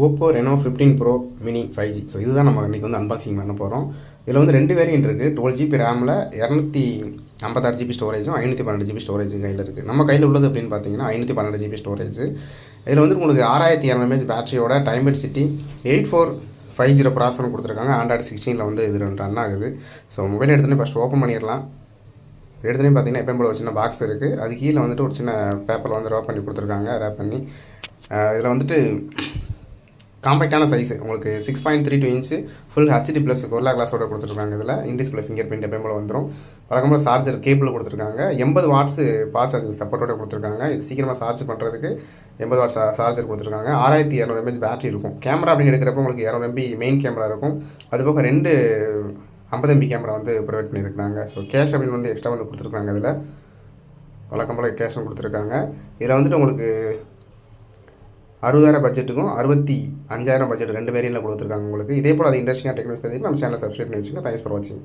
Oppo Reno 15 bro mini 5G. So இதுதான் நம்ம இன்றைக்கி வந்து அன்பாக்சிங் பண்ண போகிறோம். இதில் வந்து 2 வேரியன்ட் இருக்குது. 12GB ரேமில் 256GB ஸ்டோரேஜும் 512GB ஸ்டோரேஜ் கையில் இருக்குது. நம்ம கையில் உள்ளது அப்படின்னு பார்த்தீங்கன்னா 512GB ஸ்டோரேஜ். இதில் வந்து உங்களுக்கு 6200 mAh பேட்டரியோட டைமண்ட் சிட்டி 8450 ப்ராசஸர் கொடுத்துருக்காங்க. ஆண்ட்ராய்டு 16 வந்து இது ரன் ஆகுது. ஸோ மொபைல் எடுத்துகிட்டு ஃபஸ்ட் ஓப்பன் பண்ணிடலாம். எடுத்துகிட்டு பார்த்தீங்கன்னா எப்போ போல ஒரு சின்ன பாக்ஸ் இருக்குது. அது கீழே வந்துட்டு ஒரு சின்ன பேப்பரில் வந்து ரேப் பண்ணி கொடுத்துருக்காங்க. ரேப் பண்ணி இதில் வந்துட்டு காம்பேக்டான சைஸு உங்களுக்கு 6.32 inch full HD plus gorilla கிளாஸோட கொடுத்துருக்காங்க. இதில் இன்டிஸ்பிளே ஃபிங்கர் பிரிண்ட் எப்போ போல் வந்துடும். வழக்கமாக சார்ஜர் கேபிள் கொடுத்துருக்காங்க. 80 வாட்ஸு ஃபாஸ்ட் சார்ஜிங் சப்போர்ட்டோட கொடுத்துருக்காங்க. இது சீக்கிரமாக சார்ஜ் பண்ணுறதுக்கு 80 வாட்ஸ் சார்ஜர் கொடுத்துருக்காங்க. 6200 mAh பேட்டரி இருக்கும். கேமரா அப்படின்னு எடுக்கிறப்ப உங்களுக்கு 200 MB மெயின் கேமரா இருக்கும். அதுபோக 2 50 MB கேமரா வந்து ப்ரொவைட் பண்ணியிருக்காங்க. ஸோ கேஷ் அப்படின்னு வந்து எக்ஸ்ட்ரா வந்து கொடுத்துருக்காங்க. இதில் வழக்கம் போல் கேஷும் கொடுத்துருக்காங்க. இதில் வந்துட்டு உங்களுக்கு 60,000 பட்ஜெட்டுக்கும் 65,000 பட்ஜெட் 2 வேரியன்ட்டில் கொடுத்துருக்காங்க உங்களுக்கு. இதே போல் அது இன்ட்ரெஸ்டிங்காக டெக்னாலஜி தெரிஞ்சுட்டு நம்ம சேனலை சப்ஸ்கிரைப் பண்ணி வச்சுக்கோங்க. தேங்க்ஸ் ஃபார் வாட்சிங்.